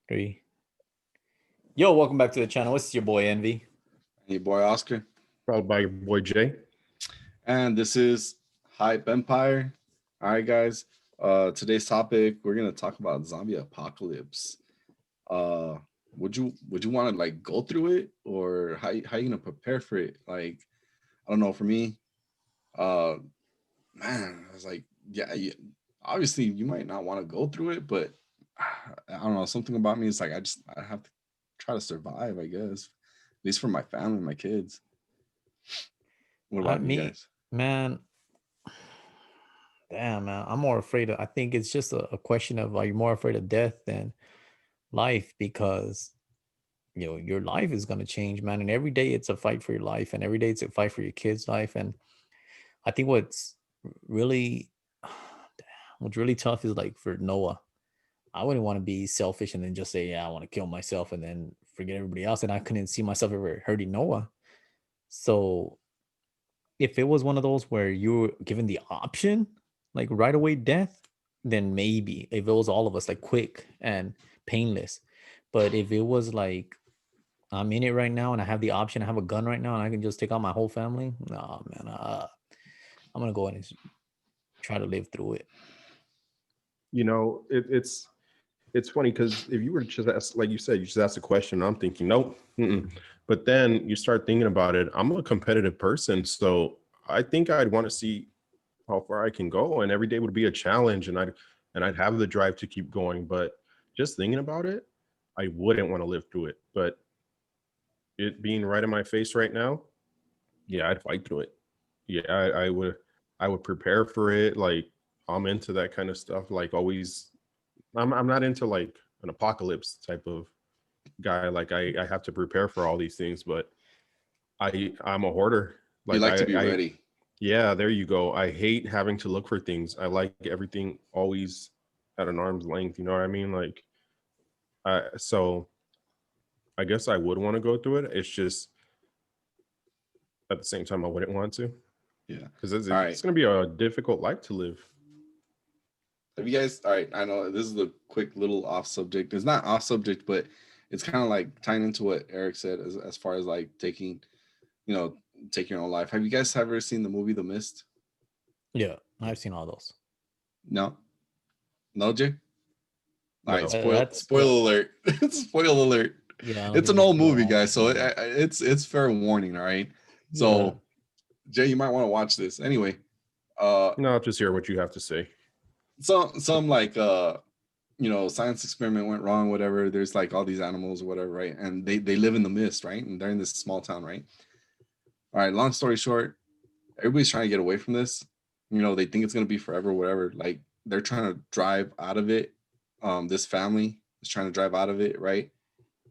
Three. Yo, welcome back to the channel. This is your boy Envy. Hey, boy Oscar. Followed by your boy Jay. And this is Hype Empire. All right, guys. Today's topic, we're gonna talk about zombie apocalypse. Would you want to like go through it, or how you gonna prepare for it? Like, I don't know. For me, man, I was like, obviously you might not want to go through it, but I don't know. Something about me is like I have to try to survive. I guess, at least for my family, my kids. What about you guys? Man, damn, man. I'm more afraid of, I think it's just a question of, are you more afraid of death than life? Because, your life is going to change, man. And every day it's a fight for your life. And every day it's a fight for your kid's life. And I think really, what's really tough is like for Noah. I wouldn't want to be selfish and then just say, yeah, I want to kill myself and then forget everybody else. And I couldn't see myself ever hurting Noah. So if it was one of those where you were given the option, like right away death, then maybe if it was all of us, like quick and painless. But if it was like, I'm in it right now and I have the option, I have a gun right now and I can just take out my whole family. Nah, man, I'm going to go in and try to live through it. It's funny because if you were to just ask, like you said, you just asked a question, I'm thinking, nope. But then you start thinking about it. I'm a competitive person, so I think I'd want to see how far I can go, and every day would be a challenge, and I'd have the drive to keep going. But just thinking about it, I wouldn't want to live through it. But it being right in my face right now, yeah, I'd fight through it. Yeah, I would prepare for it. Like, I'm into that kind of stuff. Like, always, I'm not into like an apocalypse type of guy. Like, I have to prepare for all these things, but I'm a hoarder. You Like, like to be ready. Yeah, there you go. I hate having to look for things. I like everything always at an arm's length. You know what I mean? Like, so I guess I would want to go through it. It's just at the same time I wouldn't want to. Yeah, because it's going to be a difficult life to live. Have you guys? All right, I know this is a quick little off subject. It's not off subject, but it's kind of like tying into what Eric said as far as like taking your own life. Have you guys ever seen the movie The Mist? Yeah, I've seen all those. No, Jay. All right, No. spoiler alert. Spoiler alert. Yeah, it's an old movie, guys, so it's fair warning. All right, so yeah. Jay, you might want to watch this anyway. No, I'll just hear what you have to say. Some like science experiment went wrong, whatever. There's like all these animals or whatever, right? And they live in the mist, right? And they're in this small town, right? All right, long story short, everybody's trying to get away from this. They think it's gonna be forever, whatever. Like, they're trying to drive out of it. This family is trying to drive out of it, right?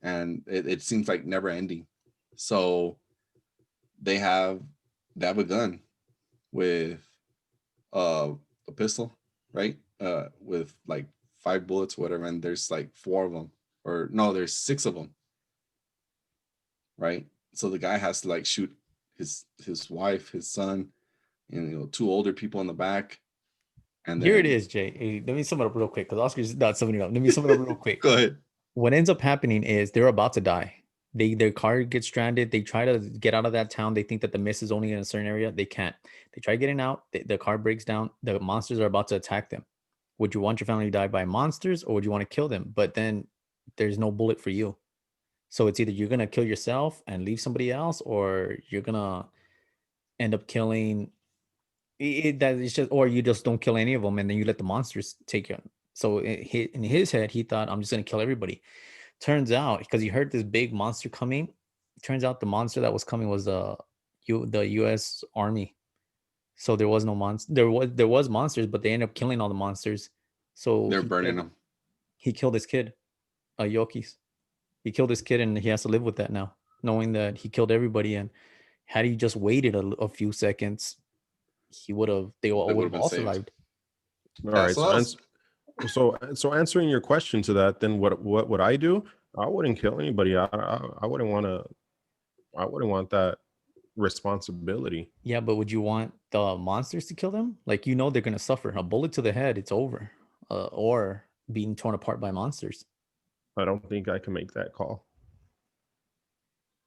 And it seems like never ending. So they have a gun with a pistol, right? With like 5 bullets, whatever, and there's like 4 of them, or no, there's 6 of them, right? So the guy has to like shoot his wife, his son, and 2 older people in the back. And here it is, Jay. Hey, let me sum it up real quick because Oscar's not summing it up. Let me sum it up real quick. Go ahead. What ends up happening is they're about to die. Their car gets stranded. They try to get out of that town. They think that the mist is only in a certain area. They can't. They try getting out. The car breaks down. The monsters are about to attack them. Would you want your family to die by monsters, or would you want to kill them? But then there's no bullet for you. So it's either you're going to kill yourself and leave somebody else, or you're going to end up killing that. It's just, or you just don't kill any of them and then you let the monsters take you. So in his head, he thought, I'm just going to kill everybody. Turns out, because he heard this big monster coming, turns out the monster that was coming was the U.S. Army. So there was no monster. There was monsters, but they ended up killing all the monsters. So they're burning them. He killed his kid, Yokis. He killed his kid, and he has to live with that now, knowing that he killed everybody. And had he just waited a few seconds, they would have all survived. All right. So answering your question to that, then what would I do? I wouldn't kill anybody. I wouldn't want that responsibility. Yeah, but would you want the monsters to kill them? Like, they're gonna suffer a bullet to the head, it's over, or being torn apart by monsters. I don't think I can make that call.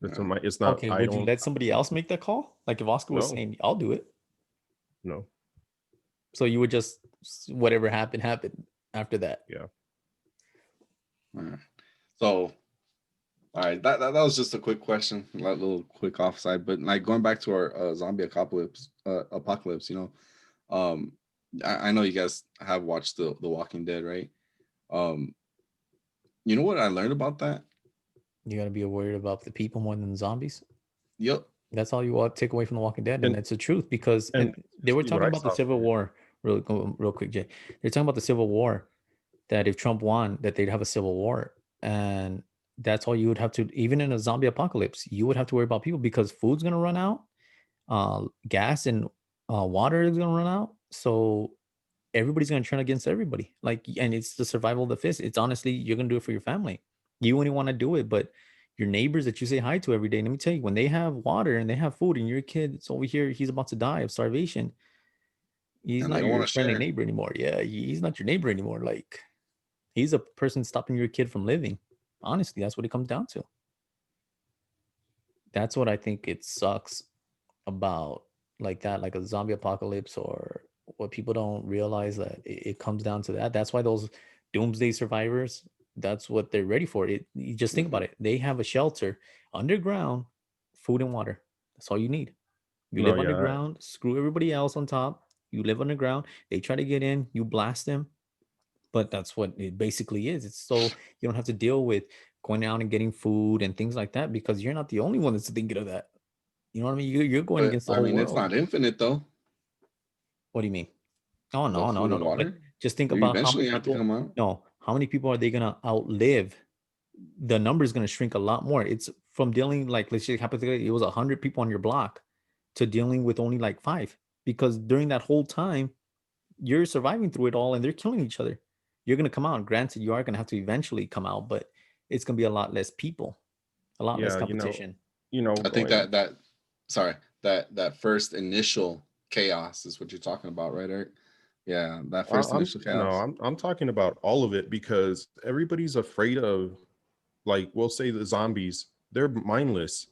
It's Yeah. on my. It's not. Okay, I would you don't. let somebody else make that call? Like if Oscar was No. saying, "I'll do it," No. so you would just whatever happened after that. Yeah. All right. So, all right, that was just a quick question, like little quick offside. But like going back to our zombie apocalypse, um, I know you guys have watched the Walking Dead, right? Um, you know what I learned about that? You got to be worried about the people more than the zombies. Yep. That's all you want to take away from The Walking Dead, and And it's the truth because and they were see what talking I about the saw. Civil War. Real quick, Jay. They're talking about the Civil War. That if Trump won, that they'd have a civil war, and that's all you would have to. Even in a zombie apocalypse, you would have to worry about people because food's gonna run out, gas and water is gonna run out. So everybody's gonna turn against everybody. Like, and it's the survival of the fittest. It's honestly, you're gonna do it for your family. You only want to do it, but your neighbors that you say hi to every day. Let me tell you, when they have water and they have food, and your kid's over here, he's about to die of starvation. He's And they not don't your want to friendly share. neighbor anymore. Yeah, he's not your neighbor anymore. Like, he's a person stopping your kid from living. Honestly, that's what it comes down to. That's what I think it sucks about like that, like a zombie apocalypse, or what people don't realize that it comes down to that. That's why those doomsday survivors, that's what they're ready for. It you just think Mhm. about it. They have a shelter underground, food and water. That's all you need. You No. live Yeah. underground, screw everybody else on top. You live underground. They try to get in, you blast them, but that's what it basically is. It's so you don't have to deal with going out and getting food and things like that because you're not the only one that's thinking of that. You know what I mean? You're going But against the I whole mean, it's world. not infinite though. What do you mean? Oh The no, no, food no, and no. But water. just think You about how eventually many have to people. come out. No, how many people are they gonna outlive? The number is gonna shrink a lot more. It's from dealing like let's say hypothetically it was 100 people on your block to dealing with only like five because during that whole time you're surviving through it all and they're killing each other. You're going to come out. Granted, you are going to have to eventually come out, but it's going to be a lot less people, a lot less Yeah. competition. I think Going. that first initial chaos is what you're talking about, right, Eric? Yeah, that first I'm initial no. chaos. I'm talking about all of it because everybody's afraid of, like, we'll say the zombies. They're mindless.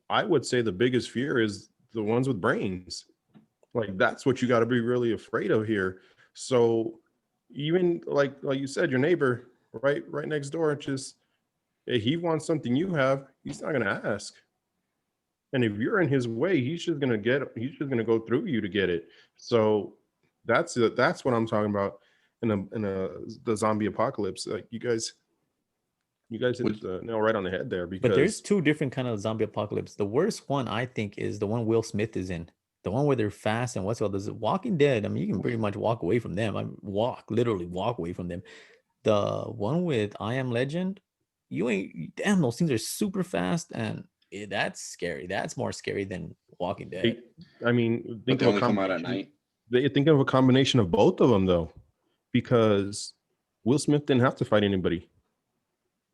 I would say the biggest fear is the ones with brains. Like that's what you got to be really afraid of here. So even like you said, your neighbor right next door, just if he wants something you have, he's not gonna ask. And if you're in his way, he's just gonna go through you to get it. So that's what I'm talking about in a the zombie apocalypse. Like you guys hit Which the nail right on the head there But there's because two different kind of zombie apocalypse. The worst one I think is the one Will Smith is in. The one where they're fast and what's called the Walking Dead. I mean, you can pretty much walk away from them. Literally walk away from them. The one with I Am Legend, you ain't damn. Those things are super fast and that's scary. That's more scary than Walking Dead. they, I mean, but they only come out at night. think of a combination of both of them though, because Will Smith didn't have to fight anybody.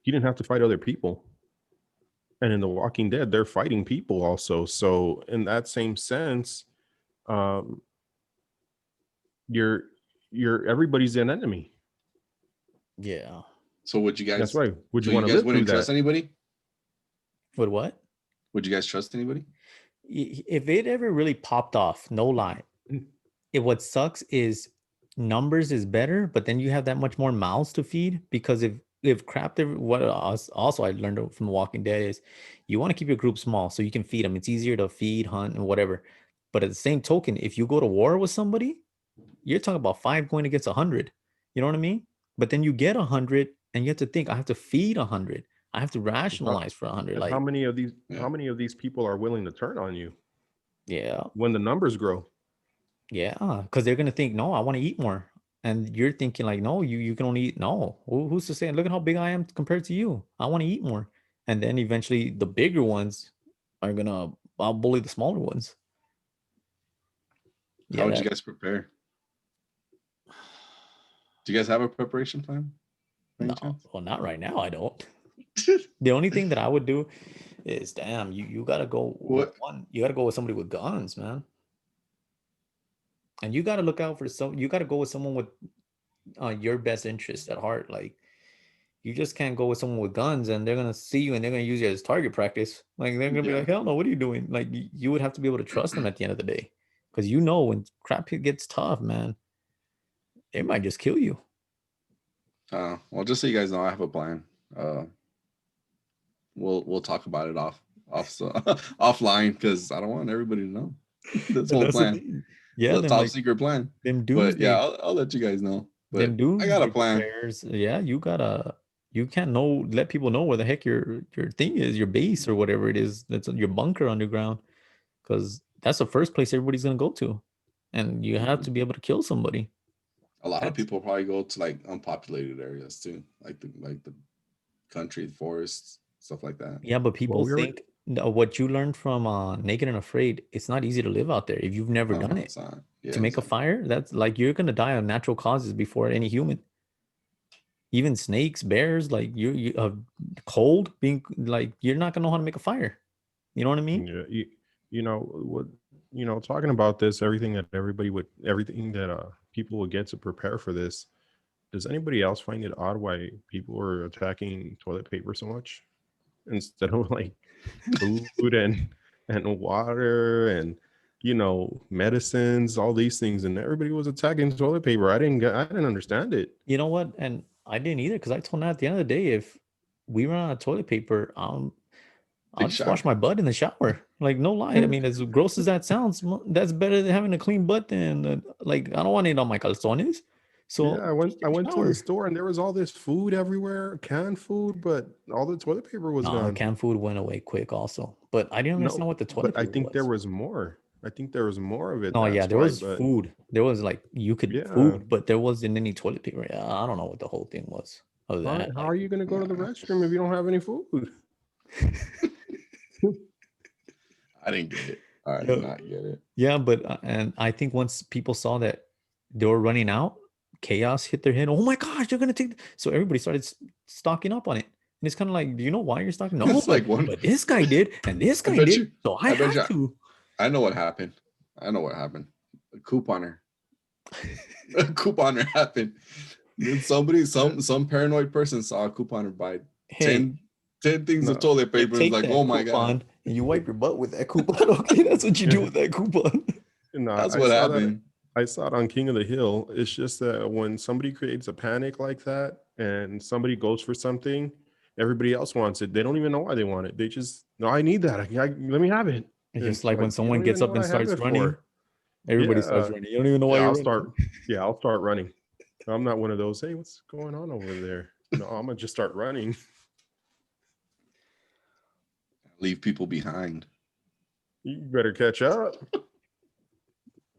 He didn't have to fight other people. And in The Walking Dead, they're fighting people also. So in that same sense, um, you're everybody's an enemy. Yeah. So would you That's guys? why. Would So you you want to guys live through wouldn't trust that? anybody? But what? Would you guys trust anybody? If it ever really popped off, no lie, what sucks is numbers is better, but then you have that much more mouths to feed because if crap what also I learned from The Walking Dead is you want to keep your group small so you can feed them. It's easier to feed, hunt, and whatever. But at the same token, if you go to war with somebody, you're talking about 5 going against 100. You know what I mean? But then you get 100 and you have to think, I have to feed 100. I have to How, rationalize for 100. and how Like, many of these Yeah. how many of these people are willing to turn on you yeah, when the numbers grow? yeah, because they're gonna think, no, I want to eat more, and you're thinking like, no, you can only eat. No, who's to say? Look at how big I am compared to you. I want to eat more, and then eventually the bigger ones are gonna bully the smaller ones. How Yeah, would you that guys prepare? Do you guys have a preparation plan? By any no, chance? well, not right now. I don't. The only thing that I would do is, damn, you gotta go with What? one. You gotta go with somebody with guns, man, and you gotta look out for some. You gotta go with someone with your best interest at heart. Like, you just can't go with someone with guns and they're gonna see you and they're gonna use you as target practice. Like they're gonna be Yeah. like, hell no, what are you doing? Like you would have to be able to trust them at the end of the day, because you know when crap gets tough, man, they might just kill you. Well, just so you guys know, I have a plan. We'll talk about it offline because I don't want everybody to know this And whole that's the plan. thing. It's Yeah, a top secret plan. them But yeah, doomsday, I'll let you guys know. them But I got a doomsday plan. prayers. Yeah, you can't know let people know where the heck your thing is, your base or whatever it is that's your bunker underground, because that's the first place everybody's gonna go to, and you have to be able to kill somebody. A lot of That's- people probably go to like unpopulated areas too, like the country, forests, stuff like that. Yeah, but people we already- think what you learned from Naked and Afraid, it's not easy to live out there if you've never No, done no, it. it's not. Yeah, To make a exactly. fire, that's like you're gonna die of natural causes before any human. Even snakes, bears, like you cold being like you're not gonna know how to make a fire. You know what I mean? Yeah, you know what, talking about this, everything that people would get to prepare for this. Does anybody else find it odd why people are attacking toilet paper so much instead of like food and water and medicines, all these things, and everybody was attacking toilet paper? I didn't understand it. You know what? And I didn't either, because I told Nat at the end of the day, if we run out of toilet paper, I'll Take a just wash shower. my butt in the shower. Like, no lie. I mean, as gross as that sounds, that's better than having a clean butt than like I don't want it on my calzones. So Yeah, just I take a went to the shower. store and there was all this food everywhere, canned food, but all the toilet paper was No, gone. canned food went away quick also. But I didn't understand No, what the but toilet I paper think there was. was more. I think there was more of it. Oh yeah, That's there why. was But food. There was like you could yeah, food, but there wasn't any toilet paper. Yeah, I don't know what the whole thing was. Other than that, how like are you going to go to the restroom if you don't have any food? I didn't get it. I yeah, did not get it. yeah, but and I think once people saw that they were running out, chaos hit their head. Oh my gosh, they're gonna take. So everybody started stocking up on it, and it's kind of like, do you know why you're stocking? No, It's like one. but this guy did, and this I guy bet did, you. so I I bet have you. to. I know what happened. I know what happened. A couponer. A couponer happened. Then some paranoid person saw a couponer buy Hey, 10 things of No, toilet you paper and was take like, that oh my God. coupon and you wipe your butt with that coupon. Okay, that's what you do with that coupon. no, That's I what saw that. happened. I saw it on King of the Hill. It's just that when somebody creates a panic like that and somebody goes for something, everybody else wants it. They don't even know why they want it. They just, no, I need that. Let me have it. It's And just it's like when like, you someone don't even gets know up what and I have starts it running, for. everybody starts Yeah. running. You don't even know why Yeah, you're running. I'll start running. I'm not one of those, hey, what's going on over there? No, I'm gonna just start running. Leave people behind. You better catch up.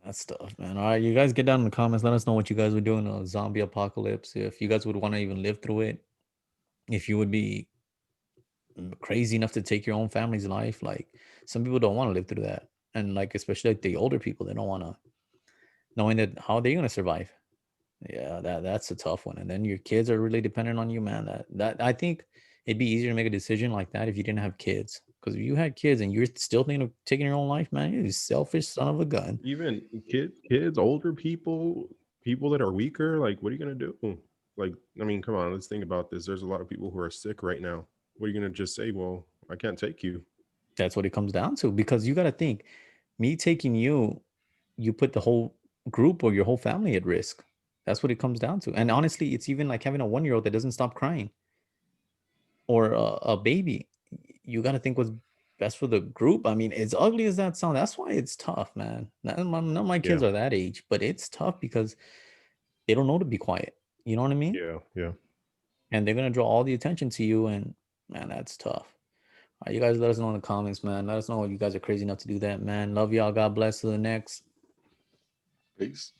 That's tough, man. All right, you guys get down in the comments. Let us know what you guys would do in a zombie apocalypse. If you guys would want to even live through it. If you would be crazy enough to take your own family's life. Like some people don't want to live through that. And like especially like the older people, they don't want to, knowing that how are they gonna survive? Yeah, that's a tough one. And then your kids are really dependent on you, man. That I think it'd be easier to make a decision like that if you didn't have kids. Because if you had kids and you're still thinking of taking your own life, man, you're a selfish son of a gun. Even kids, older people, people that are weaker, like what are you gonna do? Like, I mean, come on, let's think about this. There's a lot of people who are sick right now. What are you gonna just say? Well, I can't take you. That's what it comes down to. Because you got to think, me taking you, you put the whole group or your whole family at risk. That's what it comes down to. And honestly, it's even like having a 1-year-old that doesn't stop crying or a baby. You got to think what's best for the group. I mean, as ugly as that sounds, that's why it's tough, man. None of my kids Yeah. are that age, but it's tough because they don't know to be quiet. You know what I mean? Yeah. And they're going to draw all the attention to you. And man, that's tough. All right, you guys let us know in the comments, man. Let us know if you guys are crazy enough to do that, man. Love y'all. God bless. To the next. Peace.